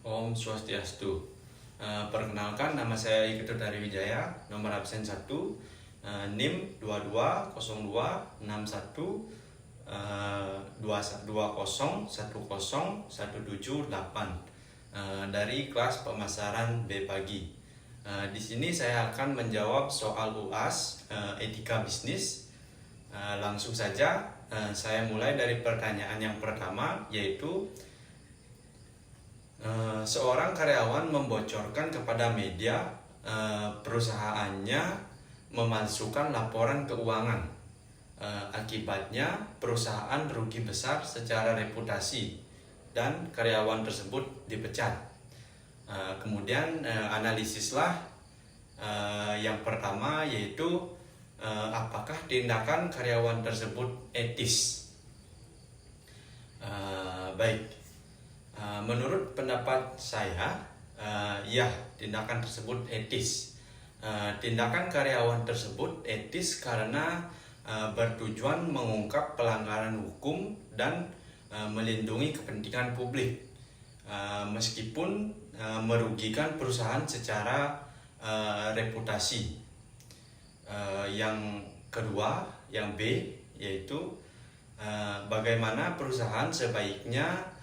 Om Swastiastu. Perkenalkan, nama saya Iketut Dari Wijaya, nomor absen 1, NIM 220261 2010178 dari kelas pemasaran B pagi. Di sini saya akan menjawab soal UAS etika bisnis. Langsung saja, saya mulai dari pertanyaan yang pertama, yaitu seorang karyawan membocorkan kepada media perusahaannya memalsukan laporan keuangan. Akibatnya perusahaan rugi besar secara reputasi dan karyawan tersebut dipecat. Kemudian analisislah yang pertama, yaitu apakah tindakan karyawan tersebut etis. Baik. Menurut pendapat saya, ya, tindakan tersebut etis. Tindakan karyawan tersebut etis karena bertujuan mengungkap pelanggaran hukum dan melindungi kepentingan publik, meskipun merugikan perusahaan secara reputasi. Yang kedua, yang B, yaitu bagaimana perusahaan sebaiknya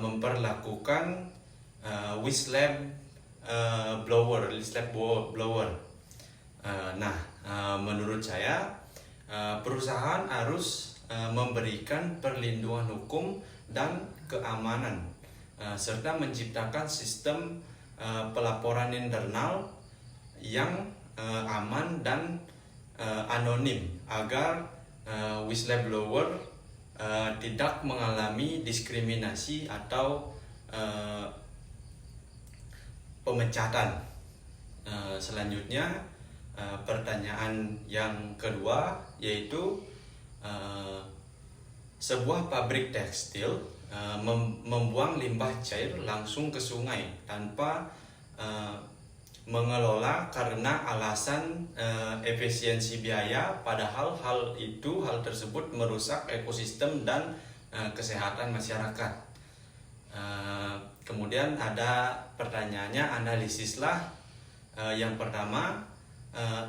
memperlakukan whistleblower. Menurut saya perusahaan harus memberikan perlindungan hukum dan keamanan, serta menciptakan sistem pelaporan internal yang aman dan anonim agar whistleblower tidak mengalami diskriminasi atau pemecatan. Selanjutnya, pertanyaan yang kedua, yaitu sebuah pabrik tekstil membuang limbah cair langsung ke sungai tanpa mengelola karena alasan efisiensi biaya, padahal hal tersebut merusak ekosistem dan kesehatan masyarakat. Kemudian ada pertanyaannya, analisislah yang pertama,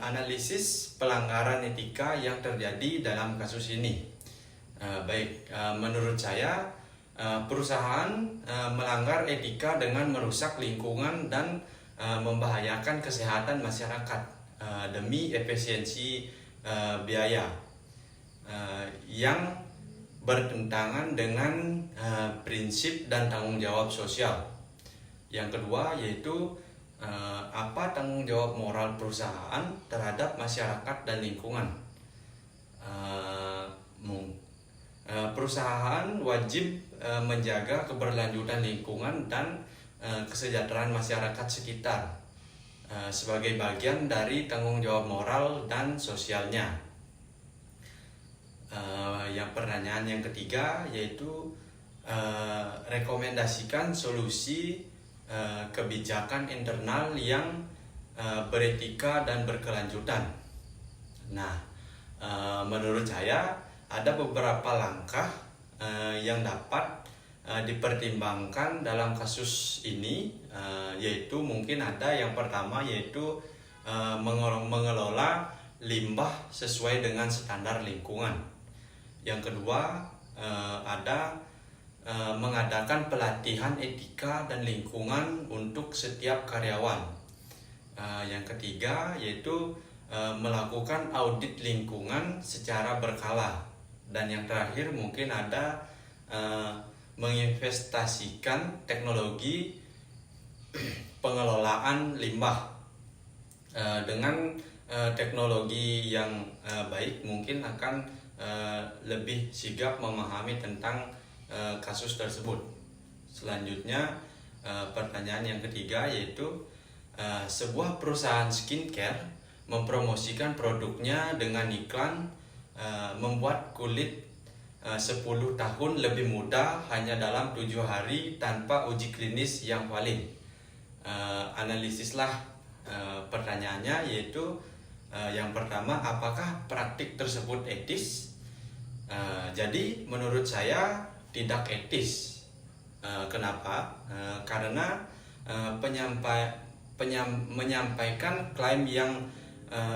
analisis pelanggaran etika yang terjadi dalam kasus ini. Menurut saya perusahaan melanggar etika dengan merusak lingkungan dan membahayakan kesehatan masyarakat demi efisiensi biaya yang bertentangan dengan prinsip dan tanggung jawab sosial. Yang kedua, yaitu apa tanggung jawab moral perusahaan terhadap masyarakat dan lingkungan. Perusahaan wajib menjaga keberlanjutan lingkungan dan kesejahteraan masyarakat sekitar sebagai bagian dari tanggung jawab moral dan sosialnya. Yang pertanyaan yang ketiga, yaitu rekomendasikan solusi kebijakan internal yang beretika dan berkelanjutan. Menurut saya ada beberapa langkah yang dapat dipertimbangkan dalam kasus ini, yaitu mungkin ada yang pertama, yaitu mengelola limbah sesuai dengan standar lingkungan. Yang kedua, ada mengadakan pelatihan etika dan lingkungan untuk setiap karyawan. Yang ketiga, yaitu melakukan audit lingkungan secara berkala. Dan yang terakhir mungkin ada menginvestasikan teknologi pengelolaan limbah. Dengan teknologi yang baik, mungkin akan lebih sigap memahami tentang kasus tersebut. Selanjutnya, pertanyaan yang ketiga, yaitu sebuah perusahaan skincare mempromosikan produknya dengan iklan membuat kulit 10 tahun lebih muda hanya dalam 7 hari tanpa uji klinis yang valid. Analisislah pertanyaannya, yaitu yang pertama, apakah praktik tersebut etis? Jadi menurut saya tidak etis. Kenapa? Karena menyampaikan klaim yang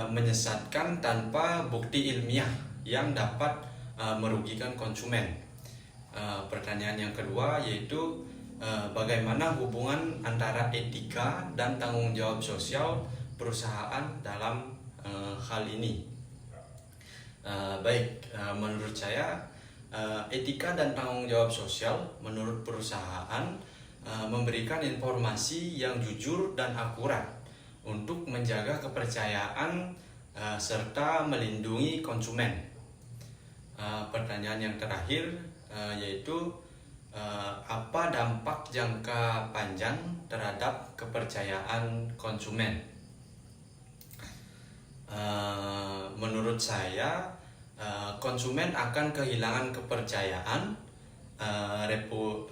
menyesatkan tanpa bukti ilmiah yang dapat merugikan konsumen. Pertanyaan yang kedua yaitu bagaimana hubungan antara etika dan tanggung jawab sosial perusahaan dalam hal ini. Menurut saya etika dan tanggung jawab sosial menurut perusahaan memberikan informasi yang jujur dan akurat untuk menjaga kepercayaan serta melindungi konsumen. Pertanyaan yang terakhir yaitu apa dampak jangka panjang terhadap kepercayaan konsumen? Menurut saya konsumen akan kehilangan kepercayaan,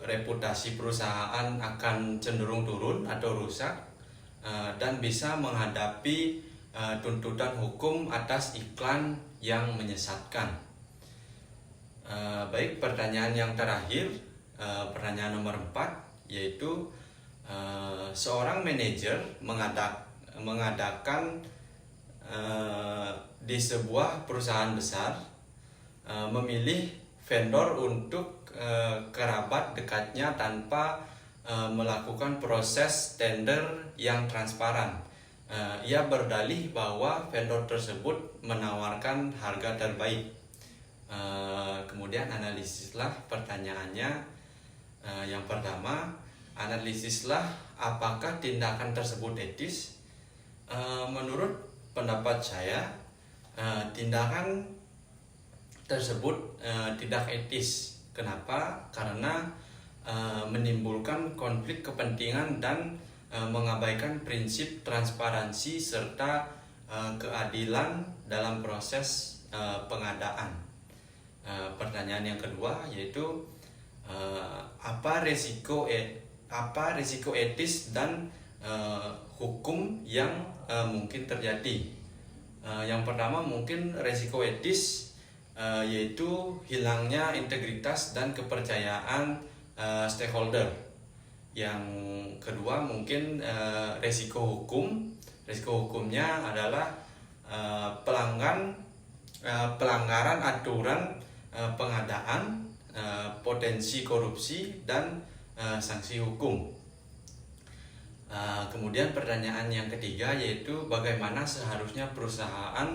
reputasi perusahaan akan cenderung turun atau rusak, dan bisa menghadapi tuntutan hukum atas iklan yang menyesatkan. Pertanyaan yang terakhir, pertanyaan nomor 4, yaitu seorang manajer mengadakan di sebuah perusahaan besar memilih vendor untuk kerabat dekatnya tanpa melakukan proses tender yang transparan. Ia berdalih bahwa vendor tersebut menawarkan harga terbaik. Kemudian analisislah pertanyaannya. Yang pertama, analisislah apakah tindakan tersebut etis. Menurut pendapat saya, tindakan tersebut tidak etis. Kenapa? Karena menimbulkan konflik kepentingan dan mengabaikan prinsip transparansi serta keadilan dalam proses pengadaan. Pertanyaan yang kedua yaitu apa risiko etis dan hukum yang mungkin terjadi. Yang pertama mungkin risiko etis yaitu hilangnya integritas dan kepercayaan stakeholder. Yang kedua mungkin risiko hukum. Risiko hukumnya adalah pelanggaran aturan pengadaan, potensi korupsi dan sanksi hukum. Kemudian pertanyaan yang ketiga yaitu bagaimana seharusnya perusahaan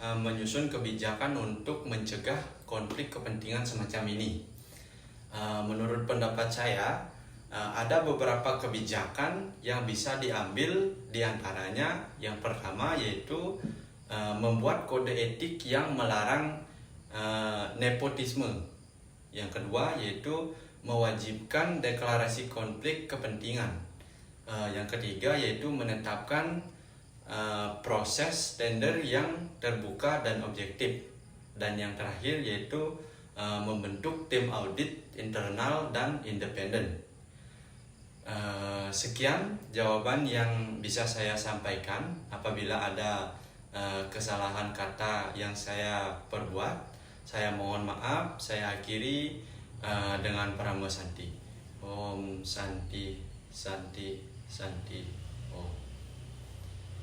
menyusun kebijakan untuk mencegah konflik kepentingan semacam ini. Menurut pendapat saya ada beberapa kebijakan yang bisa diambil, diantaranya yang pertama yaitu membuat kode etik yang melarang nepotisme. Yang kedua yaitu mewajibkan deklarasi konflik kepentingan. Yang ketiga yaitu menetapkan proses tender yang terbuka dan objektif. Dan yang terakhir yaitu membentuk tim audit internal dan independen. Sekian jawaban yang bisa saya sampaikan. Apabila ada kesalahan kata yang saya perbuat, saya mohon maaf. Saya akhiri dengan Paramo Santi. Om Santi, Santi, Santi.